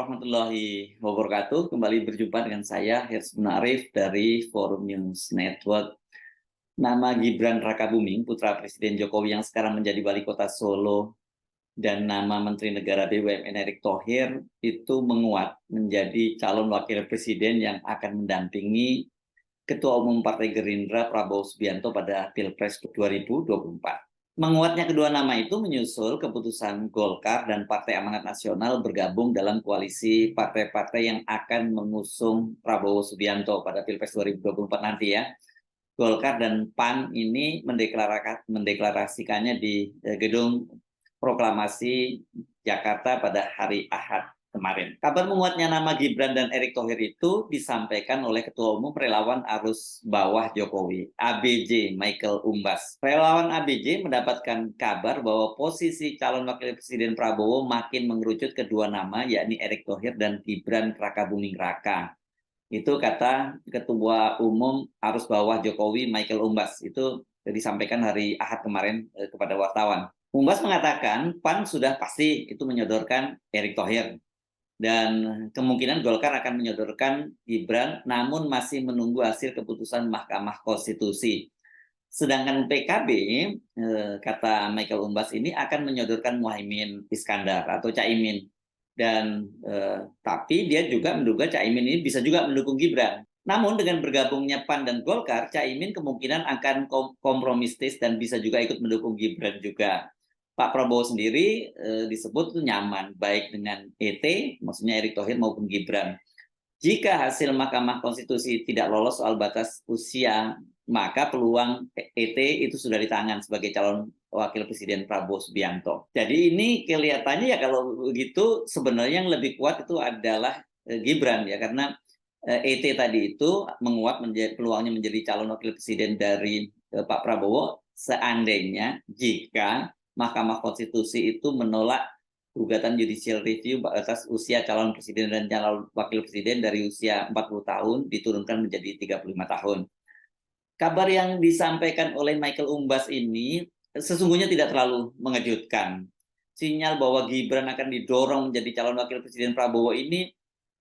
warahmatullahi wabarakatuh. Kembali berjumpa dengan saya, Hirs Munarif dari Forum News Network. Nama Gibran Rakabuming, putra Presiden Jokowi yang sekarang menjadi wali kota Solo, dan nama Menteri Negara BUMN Erick Thohir itu menguat menjadi calon wakil presiden yang akan mendampingi Ketua Umum Partai Gerindra Prabowo Subianto pada Pilpres 2024. Menguatnya kedua nama itu menyusul keputusan Golkar dan Partai Amanat Nasional bergabung dalam koalisi partai-partai yang akan mengusung Prabowo Subianto pada Pilpres 2024 nanti ya. Golkar dan PAN ini mendeklarasikannya di Gedung Proklamasi Jakarta pada hari Ahad kemarin. Kabar menguatnya nama Gibran dan Erick Thohir itu disampaikan oleh Ketua Umum Relawan Arus Bawah Jokowi, ABJ Michael Umbas. Relawan ABJ mendapatkan kabar bahwa posisi calon wakil presiden Prabowo makin mengerucut kedua nama, yakni Erick Thohir dan Gibran Rakabuming Raka. Itu kata Ketua Umum Arus Bawah Jokowi Michael Umbas. Itu disampaikan hari Ahad kemarin kepada wartawan. Umbas mengatakan PAN sudah pasti itu menyodorkan Erick Thohir. Dan kemungkinan Golkar akan menyodorkan Gibran, namun masih menunggu hasil keputusan Mahkamah Konstitusi. Sedangkan PKB, kata Michael Umbas ini akan menyodorkan Muhaimin Iskandar atau Caimin. Dan tapi dia juga menduga Caimin ini bisa juga mendukung Gibran. Namun dengan bergabungnya PAN dan Golkar, Caimin kemungkinan akan kompromistis dan bisa juga ikut mendukung Gibran juga. Pak Prabowo sendiri disebut nyaman baik dengan ET, maksudnya Erick Thohir maupun Gibran. Jika hasil Mahkamah Konstitusi tidak lolos soal batas usia, maka peluang ET itu sudah di tangan sebagai calon wakil presiden Prabowo Subianto. Jadi ini kelihatannya ya kalau begitu sebenarnya yang lebih kuat itu adalah Gibran ya, karena ET tadi itu menguat peluangnya menjadi calon wakil presiden dari Pak Prabowo seandainya jika Mahkamah Konstitusi itu menolak gugatan judicial review atas usia calon presiden dan calon wakil presiden dari usia 40 tahun diturunkan menjadi 35 tahun. Kabar yang disampaikan oleh Michael Umbas ini sesungguhnya tidak terlalu mengejutkan. Sinyal bahwa Gibran akan didorong menjadi calon wakil presiden Prabowo ini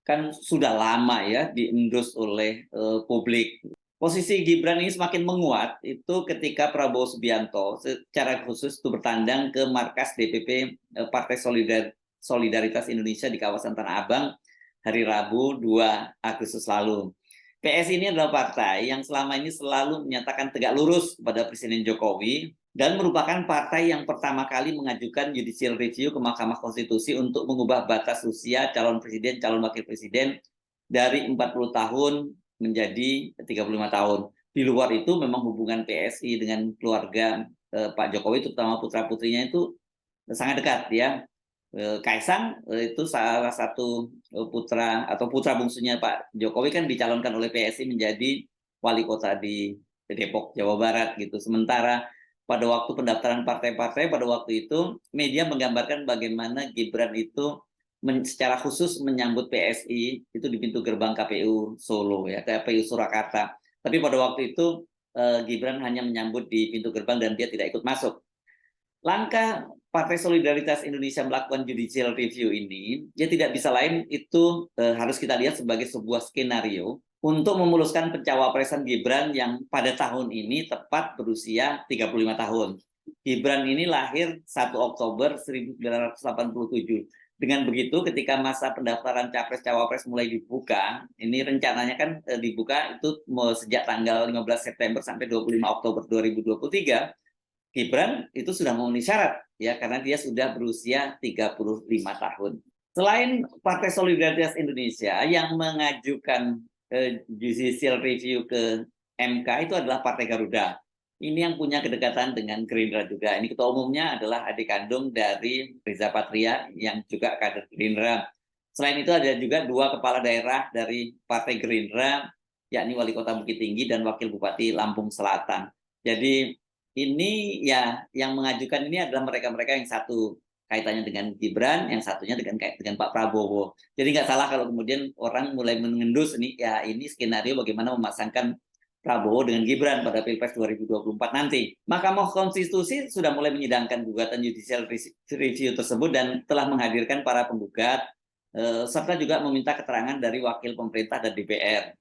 kan sudah lama ya diendus oleh publik. Posisi Gibran ini semakin menguat itu ketika Prabowo Subianto secara khusus itu bertandang ke markas DPP Partai Solidaritas Indonesia di kawasan Tanah Abang hari Rabu 2 Agustus lalu. PS ini adalah partai yang selama ini selalu menyatakan tegak lurus kepada Presiden Jokowi dan merupakan partai yang pertama kali mengajukan judicial review ke Mahkamah Konstitusi untuk mengubah batas usia calon presiden, calon wakil presiden dari 40 tahun menjadi 35 tahun. Di luar itu memang hubungan PSI dengan keluarga Pak Jokowi, terutama putra-putrinya itu sangat dekat ya. Kaisang itu salah satu putra atau putra bungsunya Pak Jokowi kan dicalonkan oleh PSI menjadi wali kota di Depok, Jawa Barat gitu. Sementara pada waktu pendaftaran partai-partai pada waktu itu media menggambarkan bagaimana Gibran itu secara khusus menyambut PSI itu di pintu gerbang KPU Solo ya, KPU Surakarta. Tapi pada waktu itu Gibran hanya menyambut di pintu gerbang dan dia tidak ikut masuk. Langkah Partai Solidaritas Indonesia melakukan judicial review ini, ya tidak bisa lain itu harus kita lihat sebagai sebuah skenario untuk memuluskan pencawapresan Gibran yang pada tahun ini tepat berusia 35 tahun. Gibran ini lahir 1 Oktober 1987. Dengan begitu ketika masa pendaftaran Capres-Cawapres mulai dibuka, ini rencananya kan dibuka itu sejak tanggal 15 September sampai 25 Oktober 2023, Gibran itu sudah memenuhi syarat ya karena dia sudah berusia 35 tahun. Selain Partai Solidaritas Indonesia yang mengajukan judicial review ke MK itu adalah Partai Garuda. Ini yang punya kedekatan dengan Gerindra juga. Ini ketua umumnya adalah adik kandung dari Riza Patria yang juga kader Gerindra. Selain itu ada juga 2 kepala daerah dari Partai Gerindra, yakni Wali Kota Bukit Tinggi dan Wakil Bupati Lampung Selatan. Jadi ini ya yang mengajukan ini adalah mereka-mereka yang satu kaitannya dengan Gibran, yang satunya dengan Pak Prabowo. Jadi nggak salah kalau kemudian orang mulai mengendus ini ya ini skenario bagaimana memasangkan Prabowo dengan Gibran pada Pilpres 2024 nanti. Mahkamah Konstitusi sudah mulai menyidangkan gugatan judicial review tersebut dan telah menghadirkan para penggugat serta juga meminta keterangan dari wakil pemerintah dan DPR,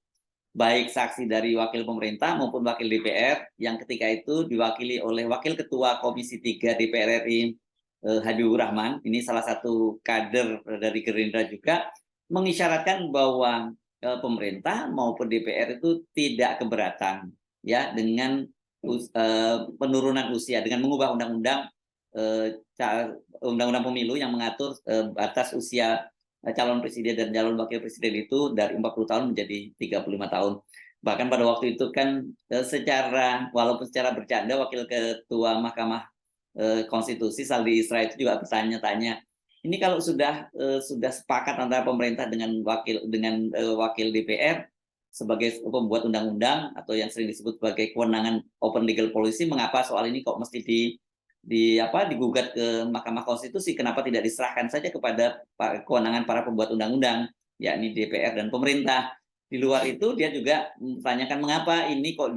baik saksi dari wakil pemerintah maupun wakil DPR yang ketika itu diwakili oleh Wakil Ketua Komisi 3 DPR RI Habibur Rahman. Ini salah satu kader dari Gerindra juga, mengisyaratkan bahwa pemerintah maupun DPR itu tidak keberatan ya dengan penurunan usia, dengan mengubah undang-undang undang-undang pemilu yang mengatur batas usia calon presiden dan calon wakil presiden itu dari 40 tahun menjadi 35 tahun. Bahkan pada waktu itu kan walaupun secara bercanda Wakil Ketua Mahkamah Konstitusi Saldi Isra itu juga bertanya-tanya, ini kalau sudah sepakat antara pemerintah dengan wakil DPR sebagai pembuat undang-undang atau yang sering disebut sebagai kewenangan open legal policy, mengapa soal ini kok mesti digugat ke Mahkamah Konstitusi? Kenapa tidak diserahkan saja kepada kewenangan para pembuat undang-undang, yakni DPR dan pemerintah? Di luar itu dia juga mempertanyakan mengapa ini kok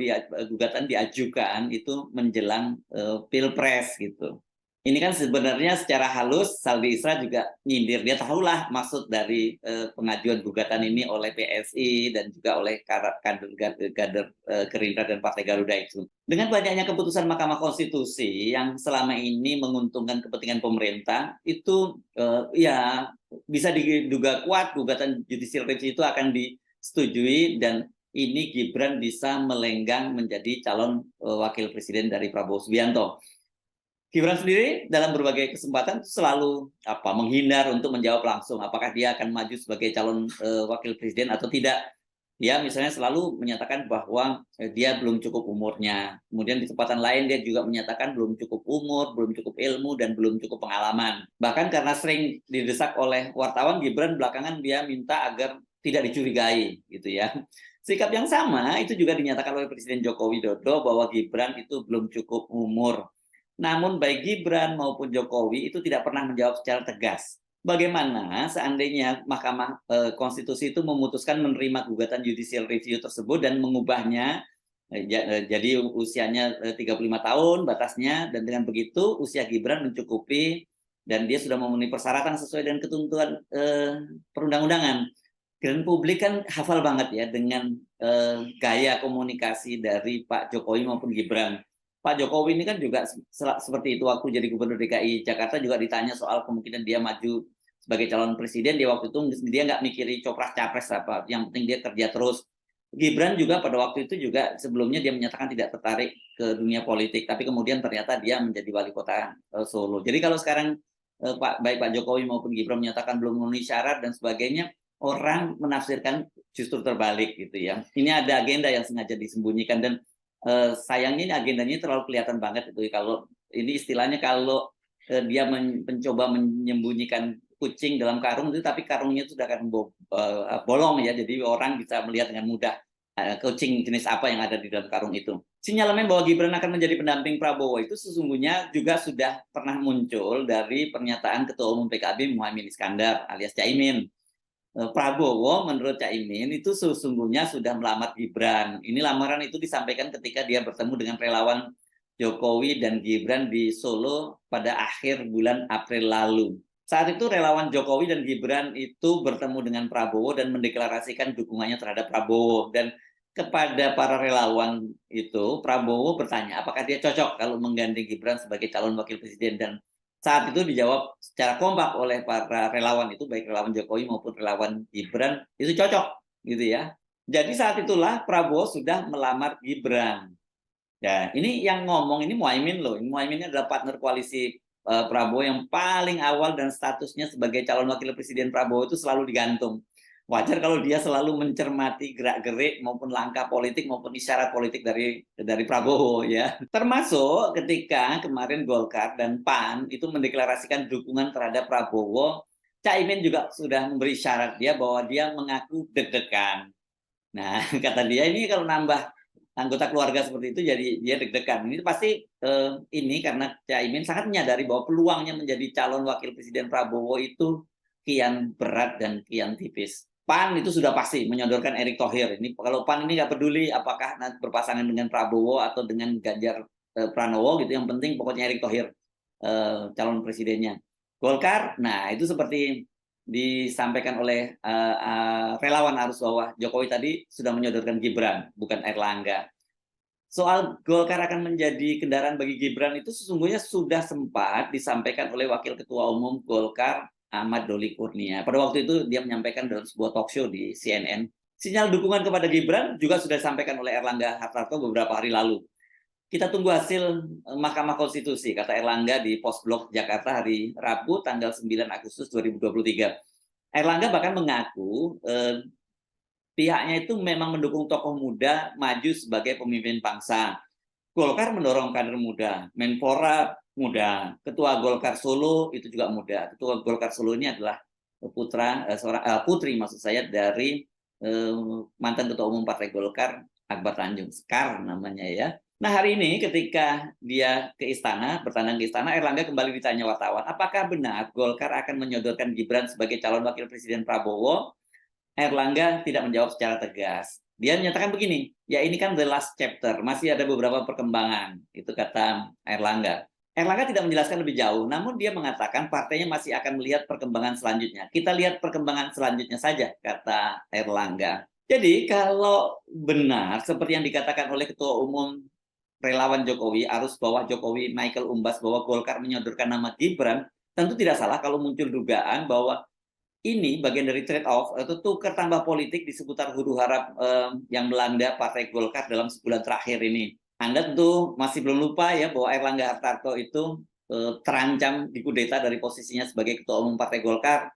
gugatan diajukan itu menjelang Pilpres gitu. Ini kan sebenarnya secara halus Saldi Isra juga nyindir, dia tahulah maksud dari pengajuan gugatan ini oleh PSI dan juga oleh kader Gerindra dan Partai Garuda itu. Dengan banyaknya keputusan Mahkamah Konstitusi yang selama ini menguntungkan kepentingan pemerintah, itu ya bisa diduga kuat gugatan judicial review itu akan disetujui dan ini Gibran bisa melenggang menjadi calon wakil presiden dari Prabowo Subianto. Gibran sendiri dalam berbagai kesempatan selalu menghindar untuk menjawab langsung apakah dia akan maju sebagai calon wakil presiden atau tidak. Dia misalnya selalu menyatakan bahwa dia belum cukup umurnya. Kemudian di kesempatan lain dia juga menyatakan belum cukup umur, belum cukup ilmu, dan belum cukup pengalaman. Bahkan karena sering didesak oleh wartawan, Gibran belakangan dia minta agar tidak dicurigai gitu ya. Sikap yang sama itu juga dinyatakan oleh Presiden Joko Widodo bahwa Gibran itu belum cukup umur. Namun baik Gibran maupun Jokowi itu tidak pernah menjawab secara tegas. Bagaimana seandainya Mahkamah Konstitusi itu memutuskan menerima gugatan judicial review tersebut dan mengubahnya jadi usianya 35 tahun batasnya, dan dengan begitu usia Gibran mencukupi dan dia sudah memenuhi persyaratan sesuai dengan ketentuan perundang-undangan. Dan publik kan hafal banget ya dengan gaya komunikasi dari Pak Jokowi maupun Gibran. Pak Jokowi ini kan juga seperti itu waktu jadi Gubernur DKI Jakarta juga ditanya soal kemungkinan dia maju sebagai calon presiden. Dia waktu itu dia nggak mikiri copras-capres apa, yang penting dia kerja terus. Gibran juga pada waktu itu juga sebelumnya dia menyatakan tidak tertarik ke dunia politik, tapi kemudian ternyata dia menjadi wali kota Solo. Jadi kalau sekarang baik Pak Jokowi maupun Gibran menyatakan belum memenuhi syarat dan sebagainya, orang menafsirkan justru terbalik gitu ya. Ini ada agenda yang sengaja disembunyikan dan sayangnya ini agendanya terlalu kelihatan banget itu. Kalau ini istilahnya kalau dia mencoba menyembunyikan kucing dalam karung itu, tapi karungnya itu sudah akan bolong ya, jadi orang bisa melihat dengan mudah kucing jenis apa yang ada di dalam karung itu. Sinyalemen bahwa Gibran akan menjadi pendamping Prabowo itu sesungguhnya juga sudah pernah muncul dari pernyataan Ketua Umum PKB Muhaimin Iskandar alias Caimin. Prabowo menurut Caimin itu sesungguhnya sudah melamar Gibran. Ini lamaran itu disampaikan ketika dia bertemu dengan relawan Jokowi dan Gibran di Solo pada akhir bulan April lalu. Saat itu relawan Jokowi dan Gibran itu bertemu dengan Prabowo dan mendeklarasikan dukungannya terhadap Prabowo. Dan kepada para relawan itu, Prabowo bertanya apakah dia cocok kalau menggandeng Gibran sebagai calon wakil presiden, dan saat itu dijawab secara kompak oleh para relawan itu, baik relawan Jokowi maupun relawan Gibran, itu cocok gitu ya. Jadi saat itulah Prabowo sudah melamar Gibran. Ya, ini yang ngomong ini Muhaimin loh. Muhaimin ini adalah partner koalisi Prabowo yang paling awal dan statusnya sebagai calon wakil presiden Prabowo itu selalu digantung. Wajar kalau dia selalu mencermati gerak-gerik maupun langkah politik maupun isyarat politik dari Prabowo ya. Termasuk ketika kemarin Golkar dan PAN itu mendeklarasikan dukungan terhadap Prabowo, Caimin juga sudah memberi syarat dia bahwa dia mengaku deg-degan. Nah, kata dia ini kalau nambah anggota keluarga seperti itu jadi dia deg-degan. Ini pasti ini karena Caimin sangat menyadari bahwa peluangnya menjadi calon wakil presiden Prabowo itu kian berat dan kian tipis. PAN itu sudah pasti menyodorkan Erick Thohir. Ini kalau PAN ini nggak peduli apakah nanti berpasangan dengan Prabowo atau dengan Ganjar Pranowo gitu, yang penting pokoknya Erick Thohir calon presidennya. Golkar, nah itu seperti disampaikan oleh relawan arus bawah Jokowi tadi sudah menyodorkan Gibran, bukan Erlangga. Soal Golkar akan menjadi kendaraan bagi Gibran itu sesungguhnya sudah sempat disampaikan oleh Wakil Ketua Umum Golkar Ahmad Doli Kurnia. Pada waktu itu dia menyampaikan dalam sebuah talk show di CNN. Sinyal dukungan kepada Gibran juga sudah disampaikan oleh Erlangga Hartarto beberapa hari lalu. Kita tunggu hasil Mahkamah Konstitusi, kata Erlangga di Postblog Jakarta hari Rabu tanggal 9 Agustus 2023. Erlangga bahkan mengaku pihaknya itu memang mendukung tokoh muda maju sebagai pemimpin bangsa. Golkar mendorong kader muda, Menpora muda, Ketua Golkar Solo itu juga muda. Ketua Golkar Solo ini adalah putri maksud saya dari mantan Ketua Umum Partai Golkar Akbar Tanjung, Sekar namanya ya. Nah hari ini ketika dia ke istana, bertandang ke istana, Erlangga kembali ditanya wartawan, apakah benar Golkar akan menyodorkan Gibran sebagai calon wakil presiden Prabowo? Erlangga tidak menjawab secara tegas. Dia menyatakan begini, ya ini kan the last chapter, masih ada beberapa perkembangan, itu kata Erlangga. Erlangga tidak menjelaskan lebih jauh, namun dia mengatakan partainya masih akan melihat perkembangan selanjutnya. Kita lihat perkembangan selanjutnya saja, kata Erlangga. Jadi kalau benar seperti yang dikatakan oleh Ketua Umum relawan Jokowi, arus bawah Jokowi, Michael Umbas, bahwa Golkar menyodorkan nama Gibran, tentu tidak salah kalau muncul dugaan bahwa ini bagian dari trade off atau tukar tambah politik di seputar huru hara yang melanda Partai Golkar dalam sebulan terakhir ini. Anda tentu masih belum lupa ya bahwa Erlangga Hartarto itu terancam dikudeta dari posisinya sebagai Ketua Umum Partai Golkar,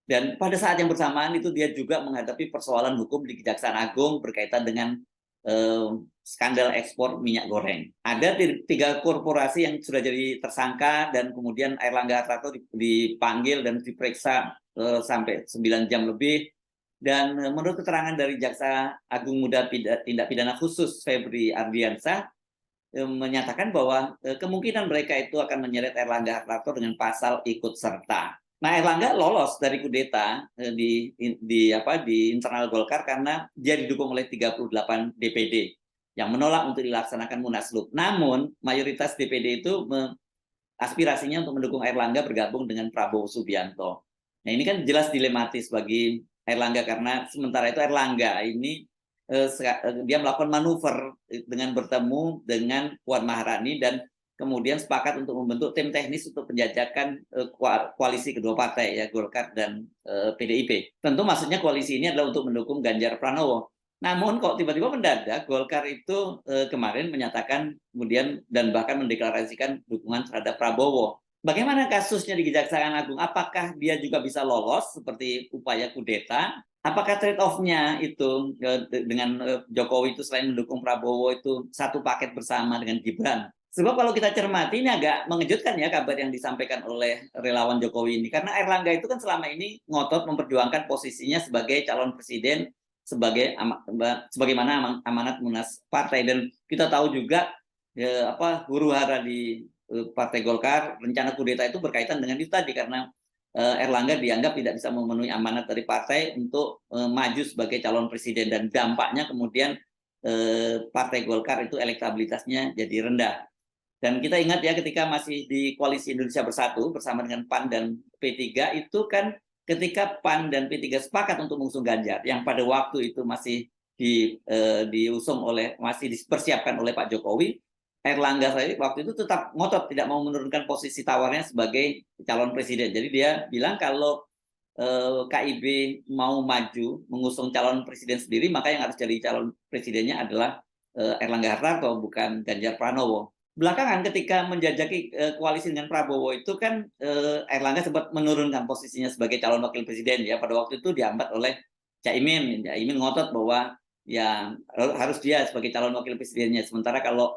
dan pada saat yang bersamaan itu dia juga menghadapi persoalan hukum di Kejaksaan Agung berkaitan dengan skandal ekspor minyak goreng. Ada 3 korporasi yang sudah jadi tersangka dan kemudian Erlangga Hartarto dipanggil dan diperiksa sampai 9 jam lebih. Dan menurut keterangan dari Jaksa Agung Muda Tindak Pidana Khusus Febri Ardiansyah menyatakan bahwa kemungkinan mereka itu akan menyeret Erlangga Hartarto dengan pasal ikut serta. Nah, Erlangga lolos dari kudeta di internal Golkar karena dia didukung oleh 38 DPD yang menolak untuk dilaksanakan Munaslup. Namun, mayoritas DPD itu aspirasinya untuk mendukung Erlangga bergabung dengan Prabowo Subianto. Nah, ini kan jelas dilematis bagi Erlangga karena sementara itu Erlangga ini dia melakukan manuver dengan bertemu dengan Puan Maharani dan kemudian sepakat untuk membentuk tim teknis untuk penjajakan koalisi kedua partai ya Golkar dan PDIP. Tentu maksudnya koalisi ini adalah untuk mendukung Ganjar Pranowo. Namun kok tiba-tiba mendadak Golkar itu kemarin menyatakan kemudian dan bahkan mendeklarasikan dukungan terhadap Prabowo. Bagaimana kasusnya di Kejaksaan Agung? Apakah dia juga bisa lolos seperti upaya kudeta? Apakah trade off-nya itu dengan Jokowi itu selain mendukung Prabowo itu satu paket bersama dengan Gibran? Sebab kalau kita cermati ini agak mengejutkan ya kabar yang disampaikan oleh relawan Jokowi ini. Karena Erlangga itu kan selama ini ngotot memperjuangkan posisinya sebagai calon presiden sebagaimana amanat Munas Partai, dan kita tahu juga huru hara di Partai Golkar, rencana kudeta itu berkaitan dengan itu tadi karena Erlangga dianggap tidak bisa memenuhi amanat dari partai untuk maju sebagai calon presiden, dan dampaknya kemudian Partai Golkar itu elektabilitasnya jadi rendah. Dan kita ingat ya ketika masih di Koalisi Indonesia Bersatu bersama dengan PAN dan P3 itu kan ketika PAN dan P3 sepakat untuk mengusung Ganjar yang pada waktu itu masih masih dipersiapkan oleh Pak Jokowi, Erlangga waktu itu tetap ngotot tidak mau menurunkan posisi tawarnya sebagai calon presiden. Jadi dia bilang kalau KIB mau maju mengusung calon presiden sendiri, maka yang harus jadi calon presidennya adalah Erlangga Hartarto, bukan Ganjar Pranowo. Belakangan ketika menjajaki koalisi dengan Prabowo itu kan Erlangga sempat menurunkan posisinya sebagai calon wakil presiden ya. Pada waktu itu dihambat oleh Caimin. Caimin ngotot bahwa ya harus dia sebagai calon wakil presidennya. Sementara kalau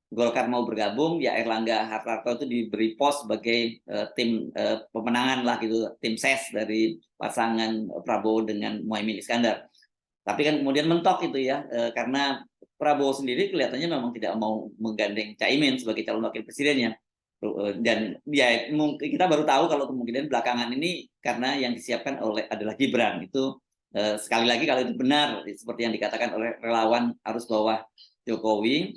Golkar mau bergabung, ya Erlangga Hartarto itu diberi pos sebagai tim pemenangan lah gitu, tim ses dari pasangan Prabowo dengan Muhaimin Iskandar. Tapi kan kemudian mentok itu ya, karena Prabowo sendiri kelihatannya memang tidak mau menggandeng Caimin sebagai calon wakil presidennya. Dan ya mungkin kita baru tahu kalau kemungkinan belakangan ini karena yang disiapkan adalah Gibran. Itu sekali lagi kalau itu benar seperti yang dikatakan oleh relawan arus bawah Jokowi,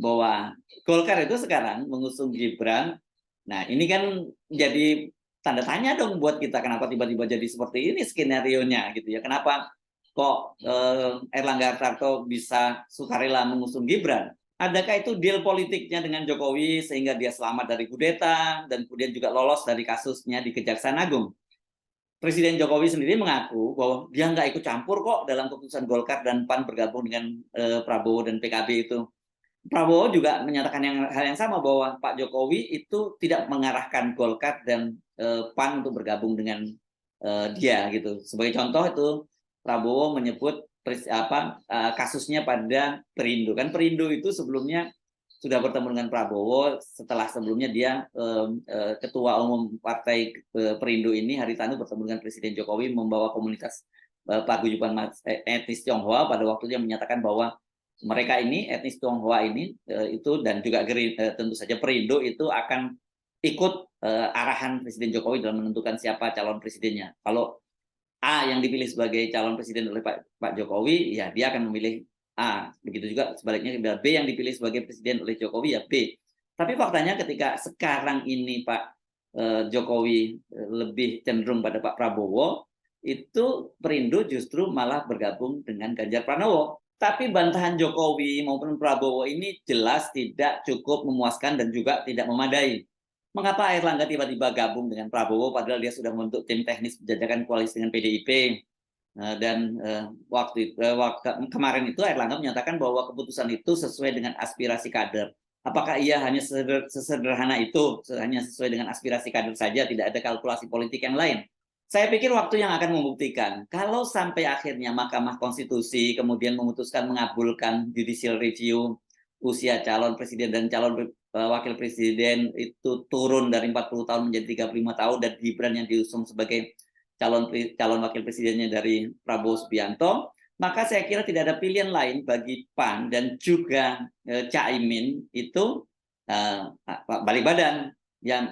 bahwa Golkar itu sekarang mengusung Gibran. Nah, ini kan jadi tanda tanya dong buat kita, kenapa tiba-tiba jadi seperti ini skenario-nya gitu ya. Kenapa kok Erlangga Hartarto bisa sukarela mengusung Gibran? Adakah itu deal politiknya dengan Jokowi sehingga dia selamat dari kudeta dan kemudian juga lolos dari kasusnya di Kejaksaan Agung? Presiden Jokowi sendiri mengaku bahwa dia nggak ikut campur kok dalam keputusan Golkar dan PAN bergabung dengan Prabowo dan PKB itu. Prabowo juga menyatakan hal yang sama bahwa Pak Jokowi itu tidak mengarahkan Golkar dan PAN untuk bergabung dengan dia gitu. Sebagai contoh itu Prabowo menyebut kasusnya pada Perindo. Kan Perindo itu sebelumnya sudah bertemu dengan Prabowo setelah sebelumnya dia ketua umum partai Perindo ini Haritanu bertemu dengan Presiden Jokowi membawa komunitas paguyuban etnis Tionghoa pada waktu dia menyatakan bahwa mereka ini etnis Tionghoa ini itu dan juga tentu saja Perindo itu akan ikut arahan Presiden Jokowi dalam menentukan siapa calon presidennya. Kalau A yang dipilih sebagai calon presiden oleh Pak Jokowi, ya dia akan memilih A. Begitu juga sebaliknya B yang dipilih sebagai presiden oleh Jokowi ya B. Tapi faktanya ketika sekarang ini Pak Jokowi lebih cenderung pada Pak Prabowo, itu Perindo justru malah bergabung dengan Ganjar Pranowo. Tapi bantahan Jokowi maupun Prabowo ini jelas tidak cukup memuaskan dan juga tidak memadai. Mengapa Airlangga tiba-tiba gabung dengan Prabowo padahal dia sudah membentuk tim teknis penjajakan koalisi dengan PDIP? Dan kemarin itu Airlangga menyatakan bahwa keputusan itu sesuai dengan aspirasi kader. Apakah ia hanya sesederhana itu, hanya sesuai dengan aspirasi kader saja, tidak ada kalkulasi politik yang lain? Saya pikir waktu yang akan membuktikan. Kalau sampai akhirnya Mahkamah Konstitusi kemudian memutuskan mengabulkan judicial review usia calon presiden dan calon wakil presiden itu turun dari 40 tahun menjadi 35 tahun dan Gibran yang diusung sebagai calon wakil presidennya dari Prabowo Subianto, maka saya kira tidak ada pilihan lain bagi PAN dan juga Caimin itu balik badan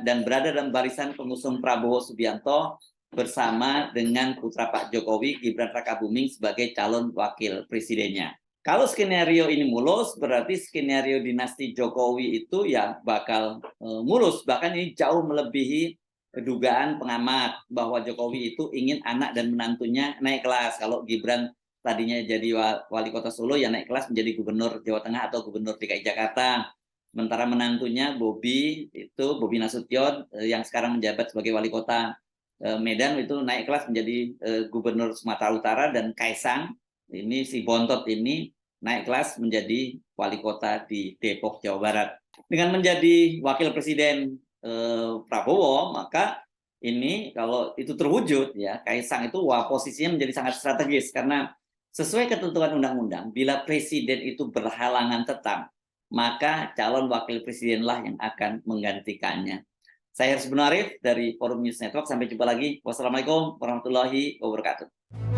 dan berada dalam barisan pengusung Prabowo Subianto bersama dengan putra Pak Jokowi Gibran Rakabuming sebagai calon wakil presidennya. Kalau skenario ini mulus, berarti skenario dinasti Jokowi itu ya bakal mulus, bahkan ini jauh melebihi dugaan pengamat bahwa Jokowi itu ingin anak dan menantunya naik kelas. Kalau Gibran tadinya jadi wali kota Solo ya naik kelas menjadi gubernur Jawa Tengah atau gubernur DKI Jakarta. Sementara menantunya Bobi Nasution yang sekarang menjabat sebagai wali kota Medan itu naik kelas menjadi gubernur Sumatera Utara, dan Kaisang ini si Bontot ini naik kelas menjadi wali kota di Depok, Jawa Barat. Dengan menjadi wakil presiden Prabowo, maka ini kalau itu terwujud ya Kaisang itu posisinya menjadi sangat strategis karena sesuai ketentuan undang-undang bila presiden itu berhalangan tetap maka calon wakil presidenlah yang akan menggantikannya. Saya Hersbun Arif dari Forum News Network, sampai jumpa lagi. Wassalamualaikum warahmatullahi wabarakatuh.